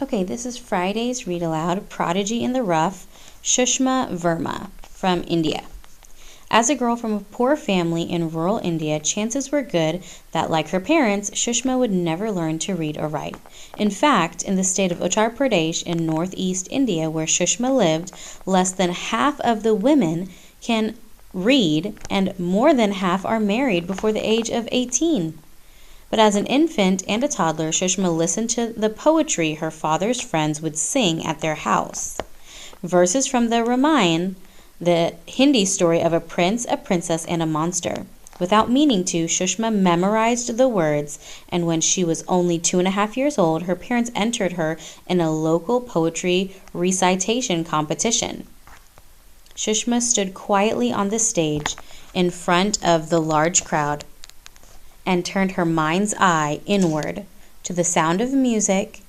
Okay, this is Friday's Read Aloud, Prodigy in the Rough, Sushma Verma from India. As a girl from a poor family in rural India, chances were good that, like her parents, Sushma would never learn to read or write. In fact, in the state of Uttar Pradesh in northeast India, where Sushma lived, less than half of the women can read, and more than half are married before the age of 18. But as an infant and a toddler, Sushma listened to the poetry her father's friends would sing at their house. Verses from the Ramayana, the Hindi story of a prince, a princess, and a monster. Without meaning to, Sushma memorized the words, and when she was only 2.5 years old, her parents entered her in a local poetry recitation competition. Sushma stood quietly on the stage in front of the large crowd and turned her mind's eye inward to the sound of music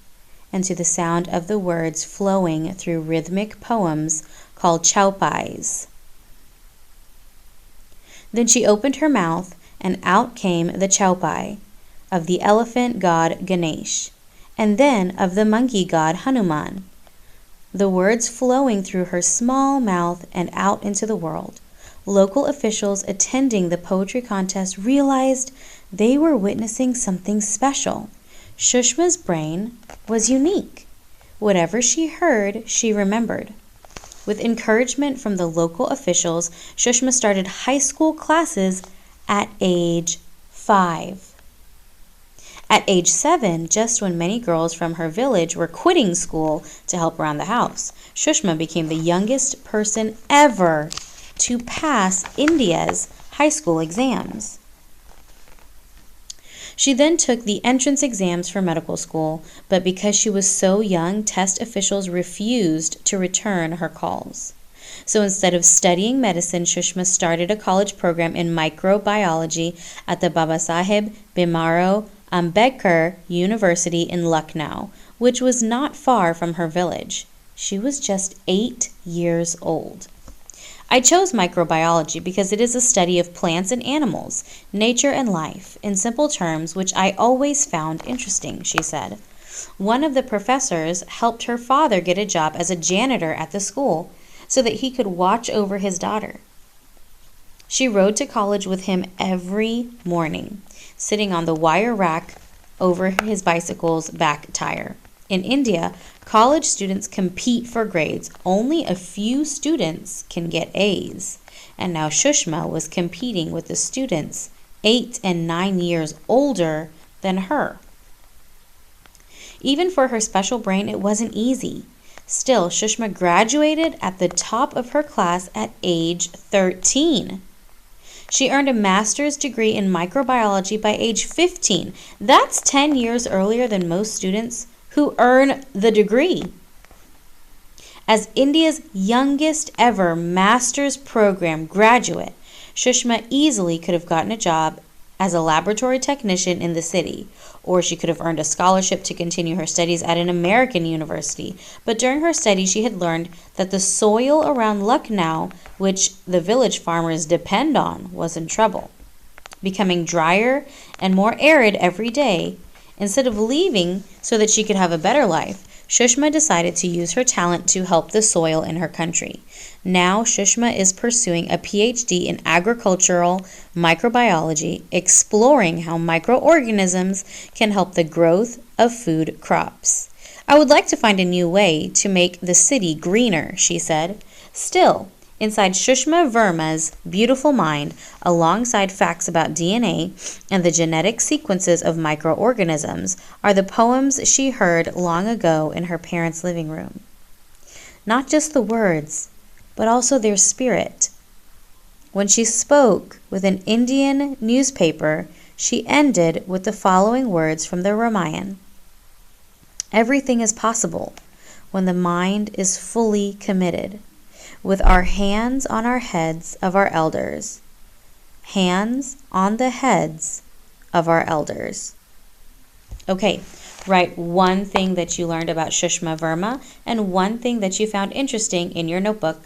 and to the sound of the words flowing through rhythmic poems called chaupais. Then she opened her mouth, and out came the chaupai of the elephant god Ganesh, and then of the monkey god Hanuman, the words flowing through her small mouth and out into the world. Local officials attending the poetry contest realized they were witnessing something special. Sushma's brain was unique. Whatever she heard, she remembered. With encouragement from the local officials, Sushma started high school classes at age 5. At age 7, just when many girls from her village were quitting school to help around the house, Sushma became the youngest person ever to pass India's high school exams. She then took the entrance exams for medical school, but because she was so young, test officials refused to return her calls. So instead of studying medicine, Sushma started a college program in microbiology at the Babasaheb Bhimrao Ambedkar University in Lucknow, which was not far from her village. She was just 8 years old. I chose microbiology because it is a study of plants and animals, nature and life, in simple terms, which I always found interesting, she said. One of the professors helped her father get a job as a janitor at the school so that he could watch over his daughter. She rode to college with him every morning, sitting on the wire rack over his bicycle's back tire. In India, college students compete for grades. Only a few students can get A's. And now Sushma was competing with the students 8 and 9 years older than her. Even for her special brain, it wasn't easy. Still, Sushma graduated at the top of her class at age 13. She earned a master's degree in microbiology by age 15. That's 10 years earlier than most students who earn the degree. As India's youngest ever master's program graduate, Sushma easily could have gotten a job as a laboratory technician in the city, or she could have earned a scholarship to continue her studies at an American university. But during her studies, she had learned that the soil around Lucknow, which the village farmers depend on, was in trouble, becoming drier and more arid every day. Instead of leaving so that she could have a better life, Sushma decided to use her talent to help the soil in her country. Now, Sushma is pursuing a PhD in agricultural microbiology, exploring how microorganisms can help the growth of food crops. I would like to find a new way to make the city greener, she said. Still, inside Sushma Verma's beautiful mind, alongside facts about DNA and the genetic sequences of microorganisms, are the poems she heard long ago in her parents' living room. Not just the words, but also their spirit. When she spoke with an Indian newspaper, she ended with the following words from the Ramayana. Everything is possible when the mind is fully committed. With our hands on our heads of our elders, hands on the heads of our elders. Okay, write one thing that you learned about Sushma Verma and one thing that you found interesting in your notebook.